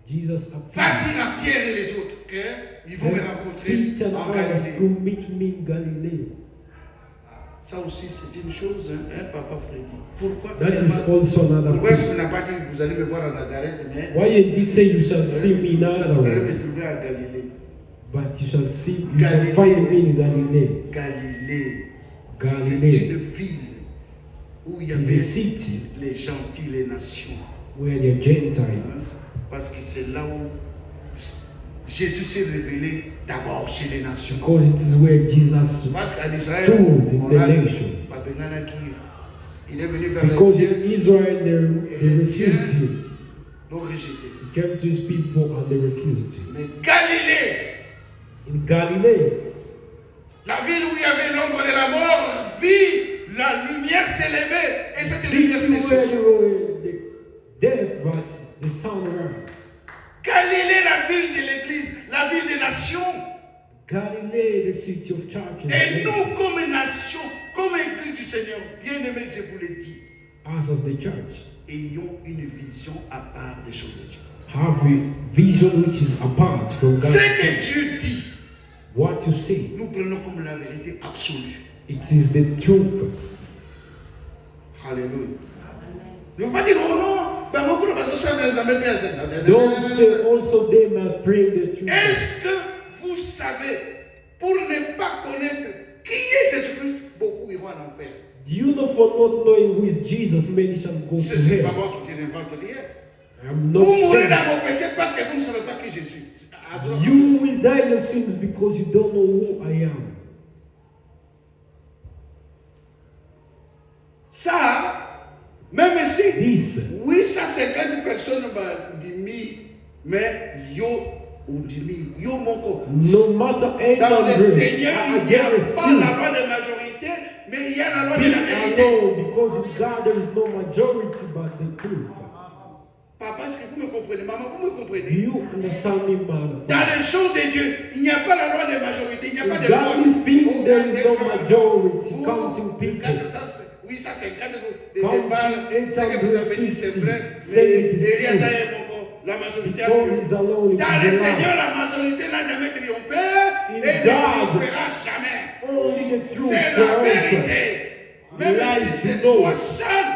B: Jesus
A: Va
B: appeared.
A: dire à Pierre et les autres qu'ils vont me rencontrer
B: Peter and
A: en
B: others
A: Galilée.
B: to meet me in Galilee.
A: Ça aussi, c'est une chose, hein, Papa Freddy. Pourquoi
B: That is also another
A: pourquoi est-ce
B: thing.
A: qu'il n'a pas dit que vous allez me voir à Nazareth, mais
B: Why did he say you shall see me in
A: vous allez me
B: Nazareth,
A: trouver à Galilée?
B: but you shall find me in Galilee?
A: Galilée.
B: Galilée.
A: C'est une ville où il y
B: It is a
A: avait
B: city
A: les gentils, les nations.
B: where the Gentiles,
A: Parce que c'est là où Jésus s'est révélé d'abord chez les nations.
B: because it is where Jesus
A: Parce qu'en Israël,
B: stood in
A: on
B: the
A: a
B: nations.
A: il est venu vers les
B: Because
A: cieux,
B: in Israel they refused him.
A: l'ont rejeté.
B: He came to his people and they refused him.
A: Mais Galilée,
B: In Galilee,
A: la ville où il y avait l'ombre de la mort, vit la lumière s'élever. Et cette lumière,
B: city
A: c'est
B: where
A: Jésus.
B: you were the death, but the sun rose.
A: Galilée, la ville de l'église, la ville des nations.
B: Galilee, the city of churches.
A: Et nous, comme nation, comme église du Seigneur, bien aimé, je vous l'ai dit,
B: Us as the church
A: ayons une vision à part des choses de Dieu.
B: have a vision which is apart from God.
A: Ce que Dieu dit,
B: What you say,
A: nous prenons comme la vérité absolue.
B: it is the truth.
A: Alléluia. Ne veux pas dire, oh non, ben beaucoup de personnes savent les amis bien.
B: Don't say also them are praying the truth.
A: Est-ce que vous savez, pour ne pas connaître qui est Jésus-Christ, beaucoup iront en enfer.
B: Do you know for not knowing who is Jesus, many shall go to
A: C'est pas
B: hell?
A: moi qui n'invente rien.
B: I'm
A: Vous
B: not
A: mourrez
B: saying
A: dans vos péchés parce que vous ne savez pas qui je suis.
B: you will die in your sins because you don't know who I am.
A: Ça, même ici,
B: This,
A: oui, ça 50 personnes m'ont dit, mais yo, ou dit, yo mon corps.
B: no matter
A: Dans le
B: 800,
A: Seigneur, il n'y a
B: against
A: pas
B: you,
A: la loi de majorité, mais il y a la loi de
B: be
A: la vérité.
B: alone, because in God there is no majority but the truth.
A: Papa, est-ce que vous me comprenez? Maman, vous me
B: Do
A: comprenez?
B: you understand me, man?
A: Dans les choses de Dieu, il n'y a pas la loi de majorité, il n'y a pas
B: In
A: de loi.
B: godly thing there is no majority counting people.
A: Oui, ça c'est quand de
B: Counting
A: débat. Ce que vous avez dit, c'est vrai.
B: Say it is
A: Mais
B: true.
A: la majorité a
B: God
A: triomphé.
B: is alone.
A: Dans
B: It
A: le
B: is
A: Seigneur,
B: allowed.
A: la majorité n'a jamais triomphé
B: In
A: et ne
B: God,
A: triomphera jamais.
B: only the truth
A: C'est la
B: triumphs.
A: vérité. Même
B: Lies
A: si c'est
B: know.
A: toi seul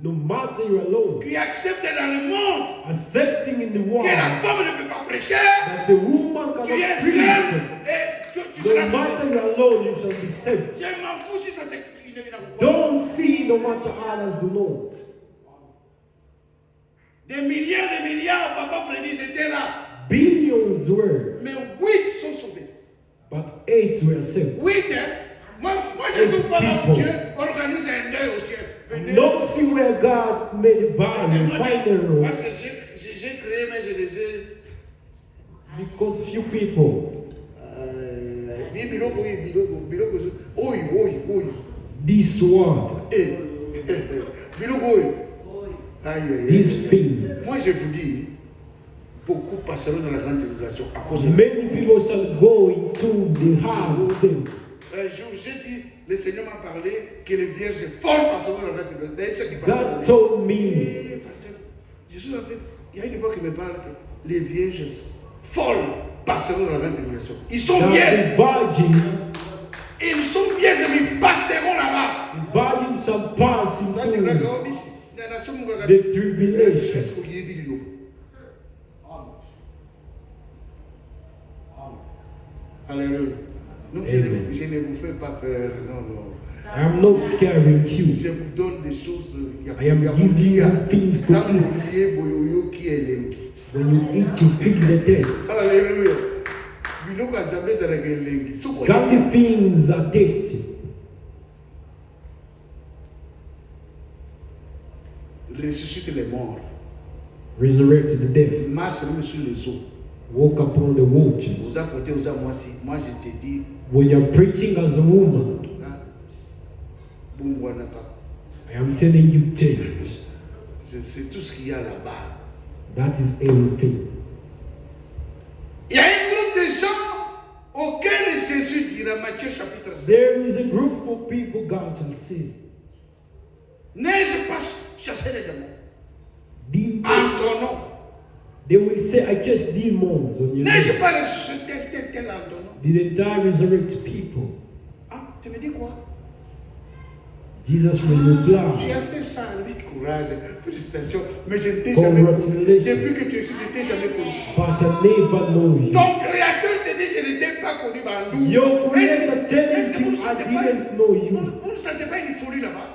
B: No matter you're alone,
A: qui accepte dans le monde
B: accepting in the world
A: que la femme ne peut pas prêcher,
B: that a woman
A: tu es
B: cannot
A: seul
B: preach.
A: et tu
B: No
A: seras sauvé.
B: matter you're alone, you shall be saved.
A: Je m'en fous si ça te...
B: Don't see no matter others do not.
A: Des milliards, Papa Freddy, c'était là.
B: Billions were,
A: Mais 8 sont sauvés.
B: but 8 were saved.
A: 8, hein? Moi je ne veux pas là où
B: People.
A: Dieu organise un deuil au ciel. Venez.
B: Don't see where God made a barrier, final
A: Parce que j'ai créé, mais je les ai.
B: because few people. This word,
A: Eh,
B: these things,
A: moi je vous dis, beaucoup passeront dans la grande tribulation à cause de
B: many people shall go into the hard sin.
A: un jour, j'ai dit, le Seigneur m'a parlé que les vierges folles passeront dans la grande tribulation. D'ailleurs, ce qui parle.
B: God told me,
A: Eh, pasteur, je suis en train. Il y a une voix qui me parle que les vierges folles passeront dans la grande tribulation. Ils sont
B: that
A: vierges.
B: the virgins,
A: Ils sont vierges, mais ils passeront là-bas.
B: the virgins shall pass
A: Quand tu
B: into
A: regardes ici, la nation me regarde.
B: the tribulation.
A: Est-ce qu'il y a vidéo? Alléluia. Non, je ne vous fais pas peur. Non, non.
B: I am not scaring you.
A: Je vous donne des choses.
B: I am giving you things to
A: Quand vous
B: eat.
A: dites boyoyo qui est lengi.
B: When you eat, you feel the taste.
A: Alléluia. Biloko azambe ezalaka elengi. Soki
B: Godly things are tasty.
A: ressuscite les morts.
B: Resurrect the dead.
A: Marche même sur les eaux.
B: Walk upon the waters.
A: Aux à côté, aux à moi, si moi je te dis,
B: When you're preaching as a woman,
A: bon, voilà, pas.
B: I am telling you change.
A: C'est tout ce qu'il y a là-bas.
B: That is everything.
A: Il y a un groupe de gens auxquels Jésus dira, Matthieu chapitre 5,
B: There is a group of people God shall see.
A: n'ai-je pas chassé les démons? en ton nom.
B: They will say, I cast demons on your
A: N'ai-je
B: name.
A: pas ressuscité tel en ton nom?
B: Didn't I resurrect people?
A: Ah, tu me dis quoi?
B: Jesus will
A: Tu
B: reply,
A: as fait ça, oui, courage, félicitations, mais je ne t'ai jamais connu.
B: Congratulations.
A: Depuis que tu es ici, je ne t'ai jamais connu.
B: but I never know you.
A: Ton créateur te dit, je ne t'ai pas connu, Bandou.
B: Your creator
A: Est-ce
B: telling
A: que vous
B: you,
A: ne sentez
B: I
A: pas,
B: didn't know you.
A: vous ne sentez pas une folie là-bas?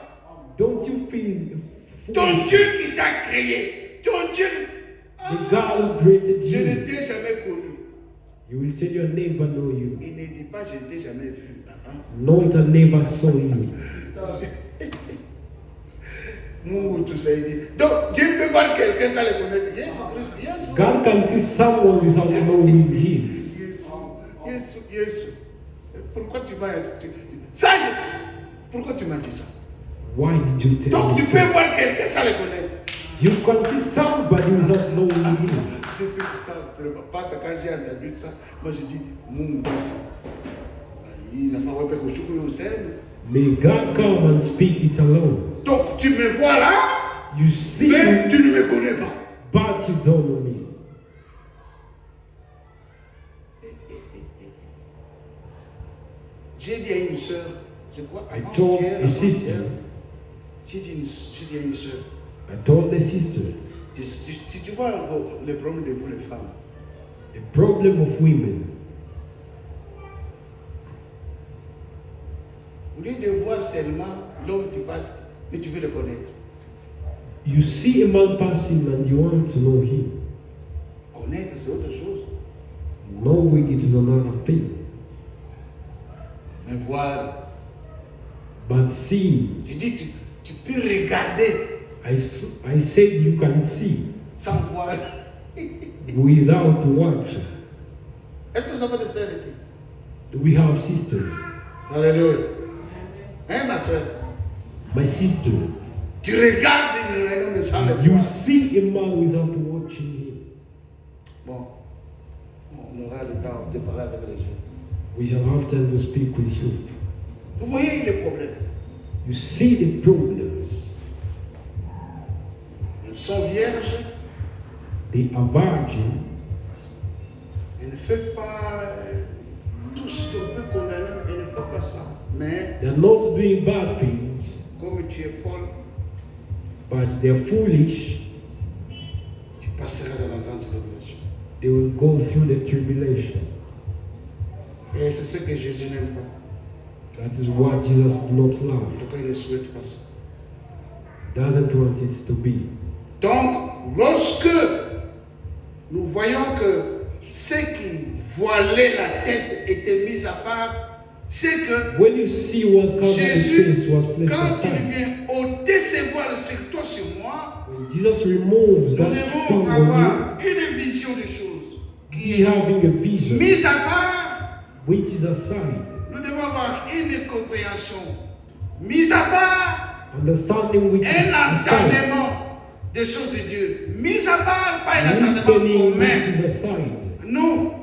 B: Don't you feel
A: Ton
B: foolish?
A: Dieu qui t'a créé, ton Dieu,
B: The God who created
A: je ne
B: you,
A: t'ai jamais connu.
B: you will tell you, I never know you.
A: Il ne dit pas, je ne t'ai jamais vu.
B: No, I never saw you.
A: Tout ça, il dit. Donc, Dieu peut voir quelqu'un sans le connaître. Yes,
B: God can see someone without knowing him.
A: Yes. Pourquoi tu m'as dit ça? Pourquoi tu m'as dit ça?
B: Why did you tell
A: Donc,
B: me
A: tu
B: so?
A: peux voir quelqu'un sans le connaître.
B: You can see somebody without knowing him.
A: C'est tout ça. Parce que quand j'ai entendu ça, moi je dis, mon Dieu, il n'a pas fait que je suis au sein.
B: May God come and speak it alone.
A: Donc, tu me vois là,
B: You see
A: mais
B: me,
A: tu ne me connais pas.
B: but you don't know me.
A: J'ai dit à une soeur, je crois,
B: I told a sister,
A: j'ai dit à une soeur,
B: I told the sister,
A: si tu vois le problème de vous les femmes,
B: the problem of women,
A: au lieu de voir seulement l'homme qui passe, mais tu veux le connaître.
B: you see a man passing and you want to know him.
A: Connaître, c'est autre chose.
B: Knowing it is another thing.
A: Mais voir,
B: But seeing,
A: je dis, tu peux regarder
B: I said you can see
A: sans voir.
B: without watching.
A: Est-ce que nous avons des sœurs ici?
B: Do we have sisters?
A: Alléluia. Hein, ma soeur?
B: My sister,
A: Tu regardes un homme sans le
B: you
A: voir.
B: see a man without watching him.
A: Bon, on aura le temps de parler avec les gens.
B: We shall have time to speak with you.
A: Vous voyez les problèmes.
B: You see the problems.
A: Elles sont vierges,
B: They are virgin.
A: elles ne font pas tout ce qu'on peut condamner, elles ne font pas ça. Mais
B: They're not doing bad things,
A: comme tu es folle,
B: but they're foolish.
A: tu passeras dans la grande tribulation.
B: They will go through the tribulation.
A: Et c'est ce que Jésus n'aime pas.
B: That is what Jesus did not love.
A: Pourquoi il ne souhaite pas ça?
B: Doesn't want it to be.
A: Donc, lorsque nous voyons que ceux qui voilaient la tête étaient mis à part, c'est que
B: When you see what covered the
A: Jésus,
B: face was placed
A: quand il
B: aside,
A: vient ôter ses voiles sur toi, sur moi,
B: when Jesus removes
A: nous
B: that
A: devons
B: thing on
A: avoir une vision des choses
B: you,
A: qui
B: he
A: est
B: having a vision,
A: mise à part.
B: which is aside,
A: Nous devons avoir une compréhension mise à part,
B: understanding which is
A: un
B: aside,
A: entendement des choses de Dieu mise à part, pas un entendement
B: listening
A: commun.
B: which is aside,
A: Non.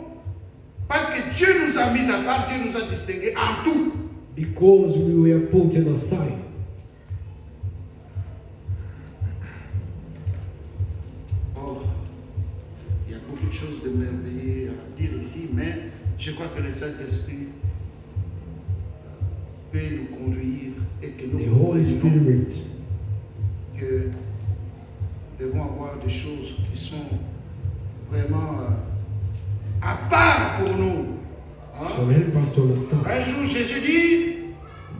A: Parce que Dieu nous a mis à part, Dieu nous a distingués en tout.
B: because we were put aside.
A: Or, il y a beaucoup de choses de merveilleux à dire ici, mais je crois que le Saint-Esprit peut nous conduire et que nous
B: The Holy Spirit
A: que nous devons avoir des choses qui sont vraiment à part pour nous. Hein?
B: shall help us to understand.
A: Un jour, Jésus dit,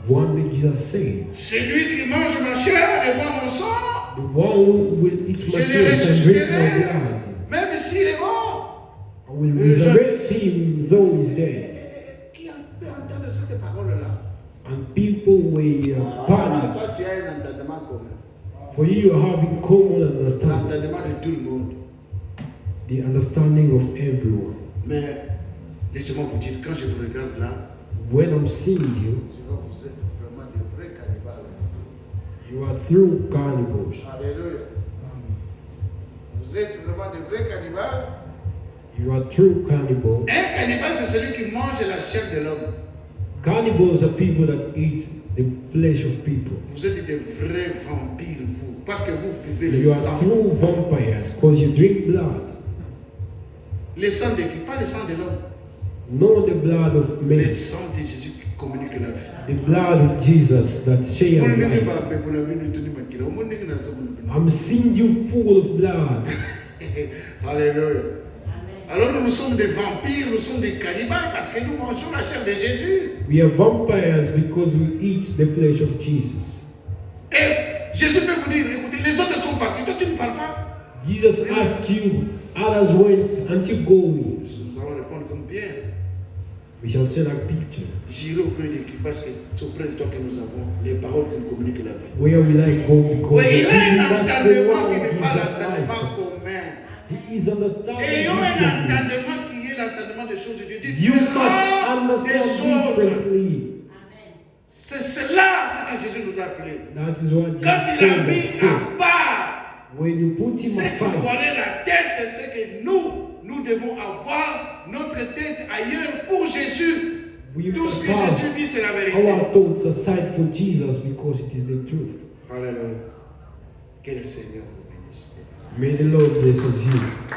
B: One day Jesus said,
A: celui qui mange ma chair et boit mon sang,
B: the one who will eat my
A: je le
B: flesh and drink my
A: ressusciterai,
B: blood,
A: même s'il est mort.
B: I will resurrect him though he's dead.
A: Qui peut entendre cette parole-là?
B: And people were panicked.
A: Toi, tu as un entendement commun.
B: For you are having common understanding,
A: L'entendement de tout le monde.
B: the understanding of everyone.
A: Mais laissez-moi vous dire, quand je vous regarde là,
B: When I'm seeing you,
A: je vois que vous êtes vraiment des vrais cannibales.
B: you are through cannibals.
A: Alléluia. Vous êtes vraiment des vrais cannibales.
B: You are true cannibals.
A: Un cannibale, c'est celui qui mange la chair de l'homme.
B: Cannibals are people that eat the flesh of people.
A: Vous êtes des vrais vampires, vous. Parce que vous buvez le
B: You are
A: sang.
B: true vampires because you drink blood.
A: Le sang de qui? Pas le sang de l'homme.
B: Not the blood of
A: Le
B: men.
A: sang de Jésus qui communique la vie.
B: The blood of Jesus that shares life. I'm seeing you full of blood.
A: Alléluia. Alors nous sommes des vampires, nous sommes des cannibales parce que nous mangeons la chair de Jésus.
B: We are vampires because we eat the flesh of Jesus.
A: Et Jésus peut vous dire, écoutez, les autres sont partis, toi tu ne parles pas.
B: Jesus asked you, others went, aren't you going?
A: Nous allons répondre comme Pierre.
B: We shall say like Peter.
A: J'irai auprès de qui parce que c'est auprès de toi que nous avons les paroles qui nous communiquent la vie.
B: Where will I go? Because
A: Oui, il a un
B: that's the
A: entendement
B: one
A: qui
B: who
A: n'est pas
B: gives us
A: l'entendement
B: life.
A: commun.
B: He is understanding
A: Ayons un
B: differently.
A: entendement qui est l'entendement des choses de Dieu.
B: You must
A: Différent des
B: understand
A: autres.
B: differently.
A: C'est cela ce que Jésus nous a appelé.
B: That is what
A: Quand
B: Jesus
A: il a
B: told
A: mis
B: us.
A: à part
B: When you put him
A: ce qui
B: aside,
A: voilait la tête, c'est que nous devons avoir notre tête ailleurs pour Jésus.
B: we
A: Tout ce que
B: have
A: Jésus dit, c'est la vérité.
B: our thoughts aside for Jesus because it is the truth.
A: Alléluia. Que le Seigneur vous bénisse.
B: May the Lord bless you.